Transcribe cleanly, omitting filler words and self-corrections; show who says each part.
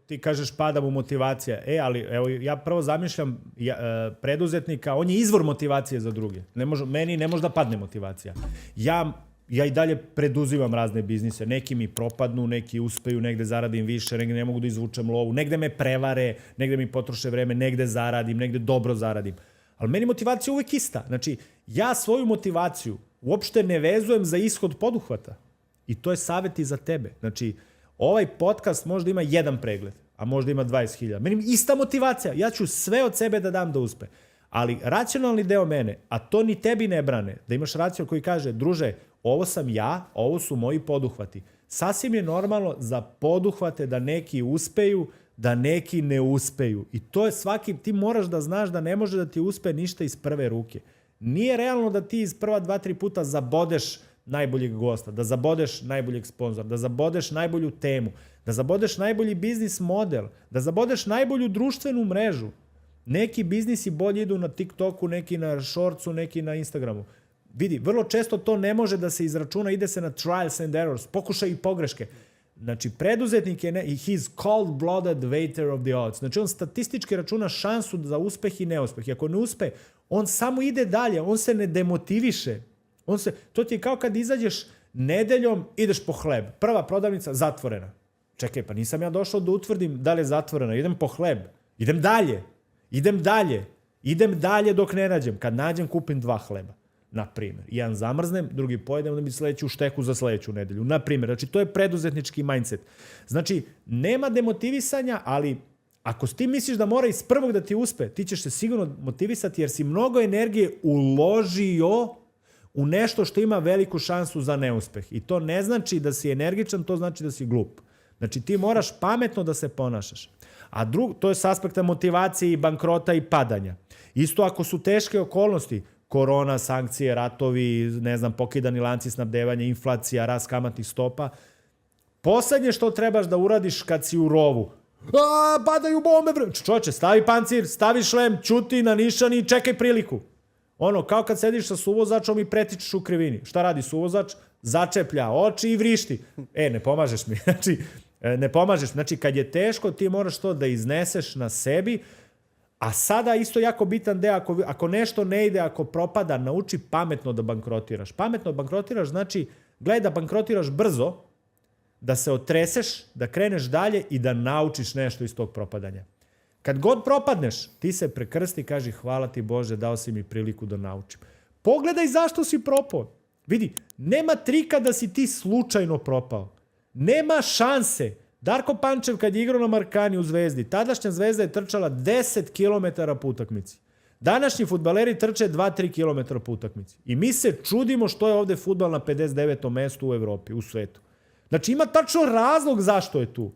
Speaker 1: ti kažeš pada mu motivacija. Ali evo, ja prvo zamišljam preduzetnika, on je izvor motivacije za druge. Meni ne može da padne motivacija. Ja i dalje preduzimam razne biznise. Neki mi propadnu, neki uspeju, negde zaradim više, negde ne mogu da izvučem lovu, negde me prevare, negde mi potroše vreme, negde zaradim, negde dobro zaradim. Ali meni motivacija uvek ista. Znači, ja svoju motivaciju uopšte ne vezujem za ishod poduhvata. I to je savjet i za tebe. Znači, ovaj podcast možda ima jedan pregled, a možda ima 20.000. Meni ista motivacija. Ja ću sve od sebe da dam da uspe. Ali racionalni deo mene, a to ni tebi ne brane, da imaš racional koji kaže, druže, ovo sam ja, ovo su moji poduhvati. Sasvim je normalno za poduhvate da neki uspeju, da neki ne uspeju. I to je ti moraš da znaš da ne može da ti uspe ništa iz prve ruke. Nije realno da ti iz prva 2-3 puta zabodeš najboljeg gosta, da zabodeš najboljeg sponzora, da zabodeš najbolju temu, da zabodeš najbolji biznis model, da zabodeš najbolju društvenu mrežu. Neki biznisi bolje idu na TikToku, neki na Shortsu, neki na Instagramu. Vidi, vrlo često to ne može da se izračuna, ide se na trials and errors, pokušaj i pogreške. Znači, preduzetnik je, he's cold-blooded waiter of the odds. Znači, on statistički računa šansu za uspeh i neuspeh. I ako ne uspe, on samo ide dalje, on se ne demotiviše. To ti je kao kad izađeš nedeljom, ideš po hleb. Prva prodavnica zatvorena. Čekaj, pa nisam ja došao da utvrdim da li je zatvorena. Idem po hleb. Idem dalje dok ne nađem. Kad nađem, kupim 2 hleba. Na primjer. Jedan zamrznem, drugi pojedem, onda mi sledeću šteku za sledeću nedelju. Na primjer. Znači, to je preduzetnički mindset. Znači, nema demotivisanja, ali ako ti misliš da mora iz prvog da ti uspe, ti ćeš se sigurno motivisati jer si mnogo energije uložio u nešto što ima veliku šansu za neuspeh. I to ne znači da si energičan, to znači da si glup. Znači, ti moraš pametno da se ponašaš. A to je s aspekta motivacije i bankrota i padanja. Isto ako su teške okolnosti, korona, sankcije, ratovi, pokidani lanci snabdevanja, inflacija, rast kamatnih stopa, poslednje što trebaš da uradiš kad si u rovu, padaju bombe, čoče, stavi pancir, stavi šlem, ćuti na nišani i čekaj priliku. Kao kad sediš sa suvozačom i pretičeš u krivini. Šta radi suvozač? Začeplja oči i vrišti. Ne pomažeš mi. Ne pomažeš. Znači, kad je teško, ti moraš to da izneseš na sebi. A sada isto jako bitan deo, ako nešto ne ide, ako propada, nauči pametno da bankrotiraš. Pametno bankrotiraš znači, gledaj da bankrotiraš brzo, da se otreseš, da kreneš dalje i da naučiš nešto iz tog propadanja. Kad god propadneš, ti se prekrsti i kaži hvala ti Bože, dao si mi priliku da naučim. Pogledaj zašto si propao. Vidi, nema trika da si ti slučajno propao. Nema šanse. Darko Pančev kad je igrao na Markani u Zvezdi, tadašnja Zvezda je trčala 10 km po utakmici. Današnji fudbaleri trče 2-3 km po utakmici. I mi se čudimo što je ovde fudbal na 59. mestu u Evropi, u svetu. Znači ima tačno razlog zašto je tu.